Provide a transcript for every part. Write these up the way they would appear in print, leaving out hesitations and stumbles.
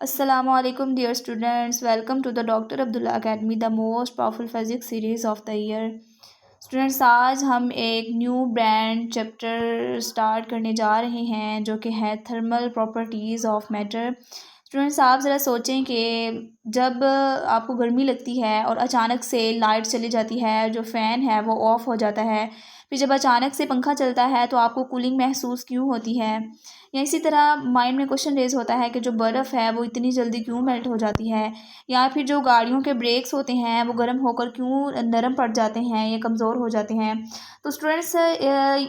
Assalamualaikum dear students, welcome to the Dr. Abdullah Academy, the most powerful physics series of the year. Students, आज हम एक new brand chapter start करने जा रहे हैं जो कि है thermal properties of matter. Students, आप ज़रा सोचें कि जब आपको गर्मी लगती है और अचानक से लाइट चली जाती है, जो फ़ैन है वो ऑफ़ हो जाता है, फिर जब अचानक से पंखा चलता है तो आपको कूलिंग महसूस क्यों होती है। या इसी तरह माइंड में क्वेश्चन रेज़ होता है कि जो बर्फ़ है वो इतनी जल्दी क्यों मेल्ट हो जाती है, या फिर जो गाड़ियों के ब्रेक्स होते हैं वो गर्म होकर क्यों नरम पड़ जाते हैं या कमज़ोर हो जाते हैं। तो स्टूडेंट्स,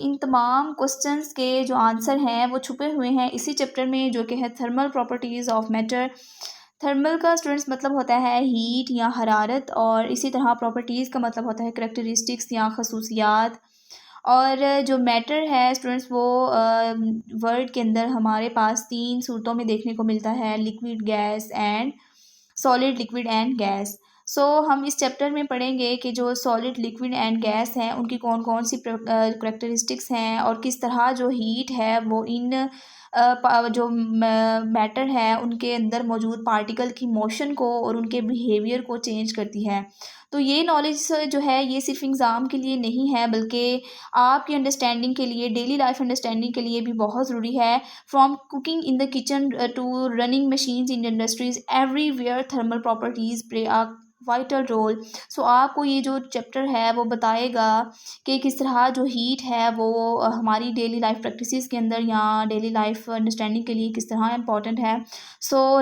इन तमाम क्वेश्चंस के जो आंसर हैं वो छुपे हुए हैं इसी चैप्टर में, जो कि है thermal properties of matter. Thermal का स्टूडेंट्स मतलब होता है हीट या हरारत, और इसी तरह प्रॉपर्टीज़ का मतलब होता है करैक्टरिस्टिक्स या खसूसियात। और जो मैटर है स्टूडेंट्स वो वर्ल्ड के अंदर हमारे पास 3 सूरतों में देखने को मिलता है: liquid, gas and solid, liquid and gas. हम इस चैप्टर में पढ़ेंगे कि जो सॉलिड, लिक्विड एंड गैस हैं उनकी कौन कौन सी करैक्टरिस्टिक्स हैं, और किस तरह जो हीट है वो इन जो मैटर है उनके अंदर मौजूद पार्टिकल की मोशन को और उनके बिहेवियर को चेंज करती है। तो ये नॉलेज जो है ये सिर्फ एग्ज़ाम के लिए नहीं है, बल्कि आपकी अंडरस्टैंडिंग के लिए, डेली लाइफ अंडरस्टैंडिंग के लिए भी बहुत ज़रूरी है। From cooking in the kitchen to running machines in industries, everywhere thermal properties play a vital role. आपको ये जो चैप्टर है वो बताएगा कि किस तरह जो हीट है वो हमारी डेली लाइफ प्रैक्टिसेस के अंदर या डेली लाइफ अंडरस्टैंडिंग के लिए किस तरह इम्पॉर्टेंट है।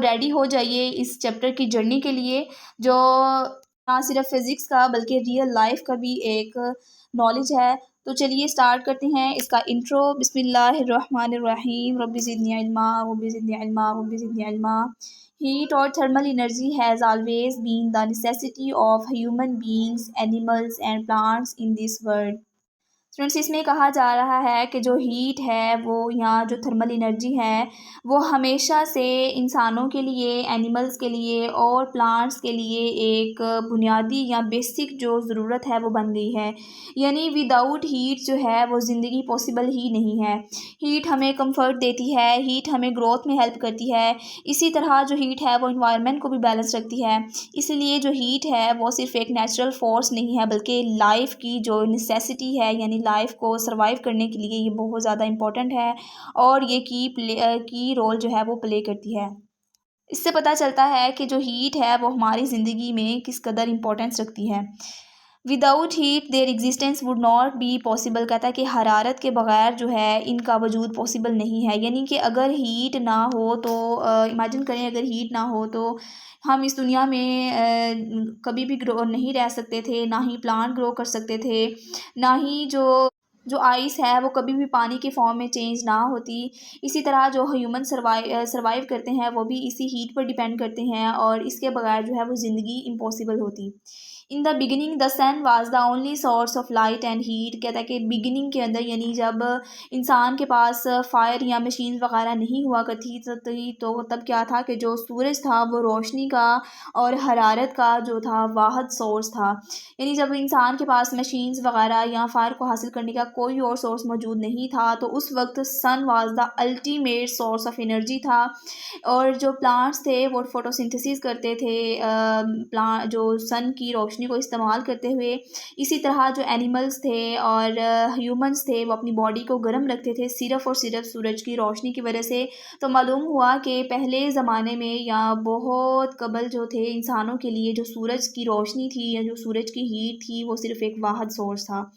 रेडी हो जाइए इस चैप्टर की जर्नी के लिए, जो ना सिर्फ फिज़िक्स का बल्कि रियल लाइफ का भी एक नॉलेज है। तो चलिए स्टार्ट करते हैं इसका इंट्रो। बिस्मिल्लाहिर्रहमानिर्रहीम, रब्बि ज़िदनी इल्मा रब्बि ज़िदनी इल्मा रब्बि ज़िदनी इल्मा। हीट और thermal energy has always been the necessity of human beings, animals and plants in this world. Students, इसमें कहा जा रहा है कि जो हीट है वो, यहाँ जो थर्मल एनर्जी है वो हमेशा से इंसानों के लिए, एनिमल्स के लिए और प्लांट्स के लिए एक बुनियादी या बेसिक जो ज़रूरत है वो बन गई है। यानी विदाउट हीट जो है वो ज़िंदगी पॉसिबल ही नहीं है। हीट हमें कंफर्ट देती है, हीट हमें ग्रोथ में हेल्प करती है। इसी तरह जो हीट है वो इन्वायरमेंट को भी बैलेंस रखती है। इसलिए जो हीट है वो सिर्फ एक नेचुरल फोर्स नहीं है, बल्कि लाइफ की जो नेसेसिटी है, यानी लाइफ को सरवाइव करने के लिए ये बहुत ज़्यादा इम्पोर्टेंट है, और ये की रोल जो है वो प्ले करती है। इससे पता चलता है कि जो हीट है वो हमारी ज़िंदगी में किस कदर इम्पोर्टेंस रखती है। Without heat there existence would not be possible. कहता है कि हरारत के बगैर जो है इनका वजूद पॉसिबल नहीं है। यानी कि अगर हीट ना हो तो इमेजिन करें, अगर हीट ना हो तो हम इस दुनिया में कभी भी ग्रो नहीं रह सकते थे, ना ही प्लांट ग्रो कर सकते थे, ना ही जो जो आइस है वो कभी भी पानी के फॉर्म में चेंज ना होती। इसी तरह जो ह्यूमन सर्वाइव करते हैं वो भी इसी हीट पर डिपेंड करते हैं, और इसके बगैर जो है वो ज़िंदगी इम्पॉसिबल होती। In the beginning the sun was the only source of light and heat. कहता है कि बिगिनिंग के अंदर, यानी जब इंसान के पास फायर या मशीन वगैरह नहीं हुआ करती तो तब क्या था कि जो सूरज था वो रोशनी का और हरारत का जो था वाहद सोर्स था। यानी जब इंसान के पास मशीन्स वगैरह या फायर को हासिल करने का कोई और सोर्स मौजूद नहीं था, तो उस वक्त sun was the ultimate source of energy था। और जो प्लांट्स थे वो फोटोसिंथेसिस करते थे प्लांट जो सन की रोशनी को इस्तेमाल करते हुए। इसी तरह जो एनिमल्स थे और ह्यूमंस थे वो अपनी बॉडी को गर्म रखते थे सिर्फ़ और सिर्फ सूरज की रोशनी की वजह से। तो मालूम हुआ कि पहले ज़माने में या बहुत कबल जो थे इंसानों के लिए जो सूरज की रोशनी थी या जो सूरज की हीट थी वो सिर्फ़ एक वाहद सोर्स था।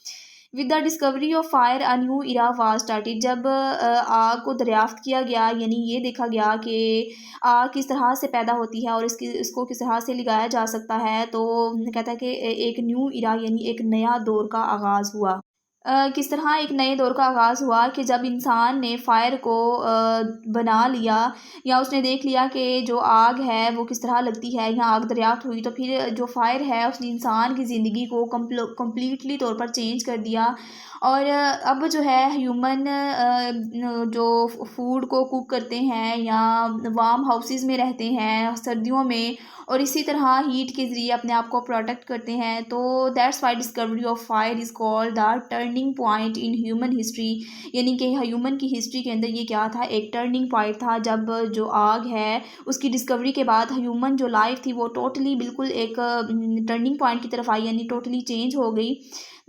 With the discovery of fire a new era was started. जब आग को दरियाफ्त किया गया, यानी ये देखा गया कि आग किस तरह से पैदा होती है और इसको किस तरह से लगाया जा सकता है, तो कहता है कि एक न्यू इरा यानी एक नया दौर का आगाज़ हुआ। किस तरह एक नए दौर का आगाज़ हुआ कि जब इंसान ने फ़ायर को बना लिया, या उसने देख लिया कि जो आग है वो किस तरह लगती है, या आग दरियाफ्त हुई, तो फिर जो फ़ायर है उसने इंसान की ज़िंदगी को कम्प्लीटली तौर पर चेंज कर दिया। और अब जो है ह्यूमन जो फूड को कुक करते हैं या वार्म हाउसेस में रहते हैं सर्दियों में, और इसी तरह हीट के ज़रिए अपने आप को प्रोटेक्ट करते हैं। तो that's why discovery of fire is called the turning turning point in human history, यानी कि ह्यूमन की हिस्ट्री के अंदर ये क्या था, एक टर्निंग पॉइंट था जब जो आग है उसकी डिस्कवरी के बाद ह्यूमन जो लाइफ थी वो टोटली बिल्कुल एक टर्निंग पॉइंट की तरफ आई, यानी टोटली चेंज हो गई।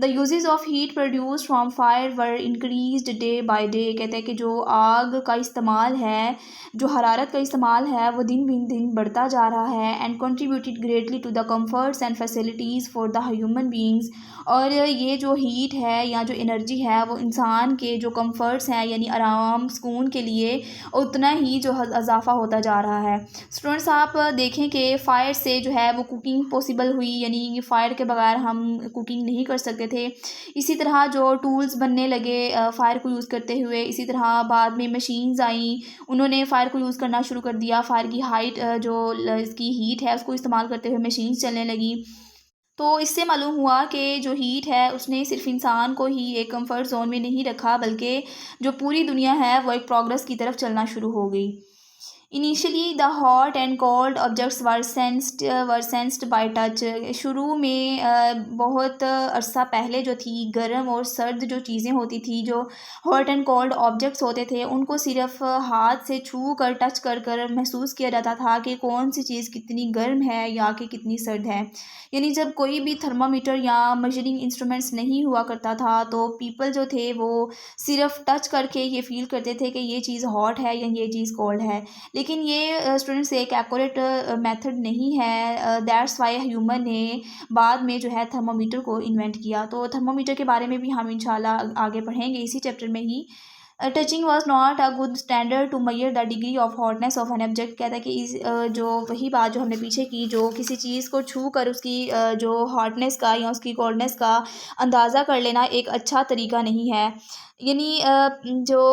The usages of heat produce from fire were increase day by day. कहते हैं कि जो आग का इस्तेमाल है, जो हरारत का इस्तेमाल है वो दिन ब दिन बढ़ता जा रहा है। And contributed greatly to the comforts and facilities for the human beings. और ये जो हीट है या जो एनर्जी है वो इंसान के जो कम्फर्ट्स हैं यानी आराम सुकून के लिए उतना ही जो इजाफा होता जा रहा है। स्टूडेंट्स आप देखें कि फ़ायर से जो है वो कुकिंग पॉसिबल हुई, यानी फ़ायर के बगैर हम कुकिंग नहीं कर सकते थे। इसी तरह जो टूल्स बनने लगे फ़ायर को यूज़ करते हुए, इसी तरह बाद में मशीन्स आई, उन्होंने फ़ायर को यूज़ करना शुरू कर दिया। फ़ायर की हाइट जो इसकी हीट है उसको इस्तेमाल करते हुए मशीन्स चलने लगी। तो इससे मालूम हुआ कि जो हीट है उसने सिर्फ इंसान को ही एक कंफर्ट जोन में नहीं रखा, बल्कि जो पूरी दुनिया है वो एक प्रोग्रेस की तरफ चलना शुरू हो गई। Initially the hot and cold objects were sensed by touch. शुरू में बहुत अरसा पहले जो थी गर्म और सर्द जो चीज़ें होती थी, जो हॉट एंड कोल्ड ऑब्जेक्ट्स होते थे, उनको सिर्फ हाथ से छू कर टच कर कर महसूस किया जाता था कि कौन सी चीज़ कितनी गर्म है या कि कितनी सर्द है। यानी जब कोई भी थर्मामीटर या मेजरिंग इंस्ट्रूमेंट्स नहीं हुआ करता था तो पीपल जो थे वो सिर्फ टच करके ये फील करते थे कि ये चीज़ हॉट है या ये चीज़ कोल्ड है। लेकिन ये स्टूडेंट्स एक एक्यूरेट मेथड नहीं है। दैट्स वाई ह्यूमन ने बाद में जो है थर्मामीटर को इन्वेंट किया। तो थर्मामीटर के बारे में भी हम इंशाल्लाह आगे पढ़ेंगे इसी चैप्टर में ही। Touching was not a good standard to measure the degree of hotness of an object. कहता है कि जो वही बात जो हमने पीछे की, जो किसी चीज़ को छू कर उसकी जो हॉटनेस का या उसकी कोल्डनेस का अंदाज़ा कर लेना एक अच्छा तरीका नहीं है। यानी जो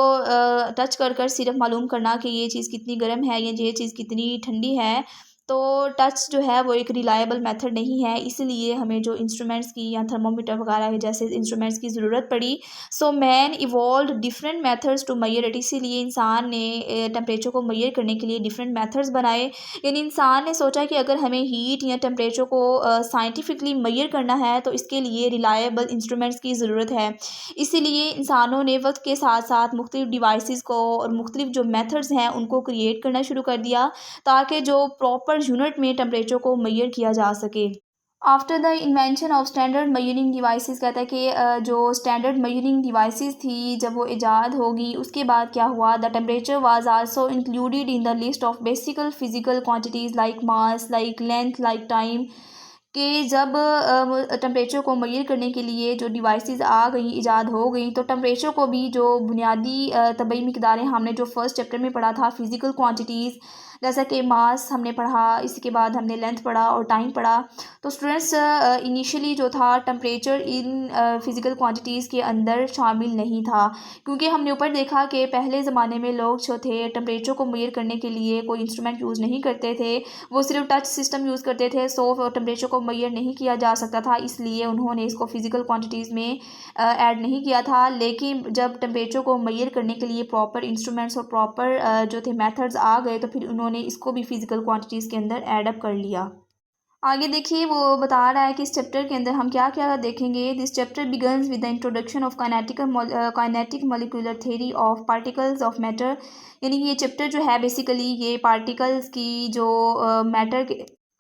टच कर कर सिर्फ मालूम करना कि ये चीज़ कितनी गर्म है या ये चीज़ कितनी ठंडी है, तो टच जो है वो एक रिलायबल मेथड नहीं है। इसलिए हमें जो इंस्ट्रूमेंट्स की या थर्मामीटर वगैरह जैसे इंस्ट्रूमेंट्स की ज़रूरत पड़ी। So man evolve different methods to measure it. इसीलिए इंसान ने टेम्परेचर को मैयर करने के लिए डिफरेंट मेथड्स बनाए। यानी इंसान ने सोचा कि अगर हमें हीट या टेम्परेचर को साइंटिफिकली मैयर करना है तो इसके लिए रिलायबल इंस्ट्रूमेंट्स की ज़रूरत है। इसीलिए इंसानों ने वक्त के साथ साथ मुख्तलिफ डिवाइसेस को और मुख्तलिफ जो मेथड्स हैं उनको क्रिएट करना शुरू कर दिया, ताकि जो प्रॉपर यूनिट में टेम्परेचर को मैयर किया जा सके। After the invention of standard मयरिंग devices. कहता है कि जो स्टैंडर्ड मयरिंग डिवाइसेस थी जब वो ईजाद होगी उसके बाद क्या हुआ, the temperature was also included in the list of basical physical quantities like mass, like length, like time. कि जब टेम्परेचर को मैयर करने के लिए जो डिवाइसेस आ गई, ईजाद हो गई, तो टेम्परेचर को भी जो बुनियादी तबई मिकदारें हमने जो फर्स्ट चैप्टर में पढ़ा था, फिज़िकल क्वांटिटीज़ जैसा कि मास हमने पढ़ा, इसके बाद हमने लेंथ पढ़ा और टाइम पढ़ा। तो स्टूडेंट्स इनिशियली जो था टेम्परेचर इन फिज़िकल क्वांटिटीज़ के अंदर शामिल नहीं था, क्योंकि हमने ऊपर देखा कि पहले ज़माने में लोग जो थे टेम्परेचर को मैयर करने के लिए कोई इंस्ट्रूमेंट यूज़ नहीं करते थे, वो सिर्फ टच सिस्टम यूज़ करते थे। सो टेम्परेचर को मैयर नहीं किया जा सकता था, इसलिए उन्होंने इसको फिज़िकल क्वांटिटीज़ में ऐड नहीं किया था। लेकिन जब टेम्परेचर को मैयर करने के लिए प्रॉपर इंस्ट्रूमेंट्स और प्रॉपर जो थे मेथड्स आ गए तो फिर उन्होंने इसको भी फिज़िकल क्वांटिटीज़ के अंदर ऐड अप कर लिया। आगे देखिए वो बता रहा है कि इस चैप्टर के अंदर हम क्या क्या देखेंगे। This chapter begins with the introduction of kinetic molecular theory of particles of matter. यानी ये चैप्टर जो है बेसिकली ये पार्टिकल्स की जो मैटर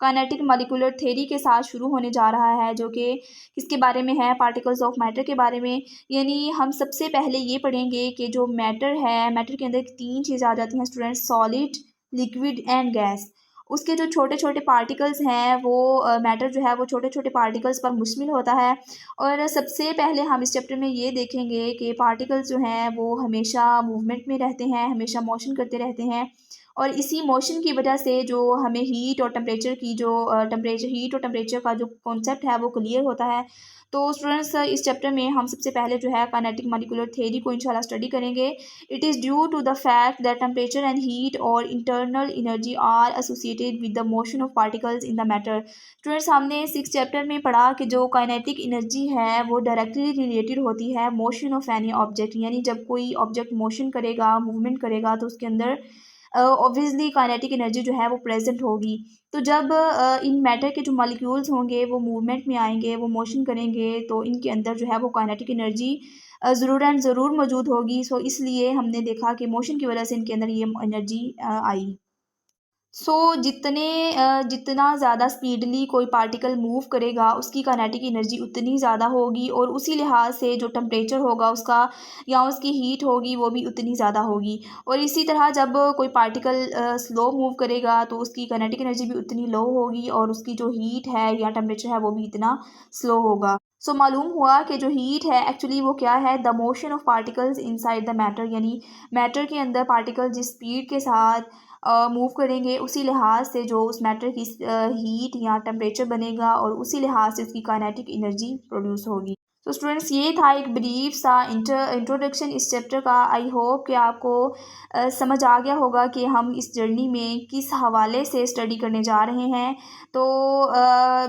काइनेटिक मॉलिक्यूलर थ्योरी के साथ शुरू होने जा रहा है, जो कि किसके बारे में है, पार्टिकल्स ऑफ मैटर के बारे में। यानी हम सबसे पहले ये पढ़ेंगे कि जो मैटर है, मैटर के अंदर तीन चीज़ आ जाती हैं students, solid, liquid and gas. उसके जो छोटे छोटे पार्टिकल्स हैं वो मैटर जो है वो छोटे छोटे पार्टिकल्स पर मुश्तमिल होता है। और सबसे पहले हम इस चैप्टर में ये देखेंगे कि पार्टिकल्स जो हैं वो हमेशा मूवमेंट में रहते हैं, हमेशा मोशन करते रहते हैं, और इसी मोशन की वजह से जो हमें हीट और टेम्परेचर की जो हीट और टेम्परेचर का जो कॉन्सेप्ट है वो क्लियर होता है। तो स्टूडेंट्स इस चैप्टर में हम सबसे पहले जो है काइनेटिक मॉलिक्यूलर थ्योरी को इंशाल्लाह स्टडी करेंगे। It is due to the fact that temperature and heat और internal energy are associated with the motion of particles in the matter. Students हमने 6 चैप्टर में पढ़ा कि जो काइनेटिक एनर्जी है वो डायरेक्टली रिलेटेड होती है मोशन ऑफ एनी ऑब्जेक्ट। यानी जब कोई ऑब्जेक्ट मोशन करेगा, मूवमेंट करेगा, तो उसके अंदर ऑब्वियसली काइनेटिक एनर्जी जो है वो प्रेजेंट होगी। तो जब इन मैटर के जो मॉलिक्यूल्स होंगे वो मूवमेंट में आएंगे, वो मोशन करेंगे, तो इनके अंदर जो है वो काइनेटिक एनर्जी ज़रूर एंड ज़रूर मौजूद होगी। सो इसलिए हमने देखा कि मोशन की वजह से इनके अंदर ये एनर्जी आई। जितना ज़्यादा स्पीडली कोई पार्टिकल मूव करेगा उसकी काइनेटिक एनर्जी उतनी ज़्यादा होगी, और उसी लिहाज से जो टेम्परेचर होगा उसका या उसकी हीट होगी वो भी उतनी ज़्यादा होगी। और इसी तरह जब कोई पार्टिकल स्लो मूव करेगा तो उसकी काइनेटिक एनर्जी भी उतनी लो होगी, और उसकी जो हीट है या टेम्परेचर है वो भी इतना स्लो होगा। सो मालूम हुआ कि जो हीट है एक्चुअली वो क्या है, the motion of particles inside the matter, यानी मैटर के अंदर पार्टिकल जिस स्पीड के साथ मूव करेंगे उसी लिहाज से जो उस मैटर की हीट या टेम्परेचर बनेगा, और उसी लिहाज से उसकी काइनेटिक एनर्जी प्रोड्यूस होगी। तो स्टूडेंट्स ये था एक ब्रीफ सा इंट्रोडक्शन इस चैप्टर का। आई होप कि आपको समझ आ गया होगा कि हम इस जर्नी में किस हवाले से स्टडी करने जा रहे हैं। तो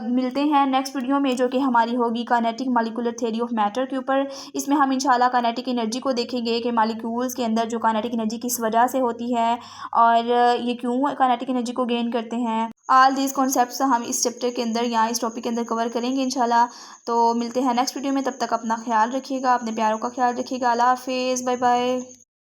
मिलते हैं नेक्स्ट वीडियो में, जो कि हमारी होगी kinetic molecular theory of matter के ऊपर। इसमें हम इंशाल्लाह काइनेटिक एनर्जी को देखेंगे कि मॉलिक्यूल्स के अंदर जो काइनेटिक एनर्जी किस वजह से होती है, और ये क्यों काइनेटिक एनर्जी को गेन करते हैं। ऑल दीज कॉन्सेप्ट्स हम इस चैप्टर के अंदर या इस टॉपिक के अंदर कवर करेंगे इंशाल्लाह। तो मिलते हैं नेक्स्ट वीडियो में, तब तक अपना ख्याल रखिएगा, अपने प्यारों का ख्याल रखिएगा। अल्लाह हाफिज़, बाय बाय।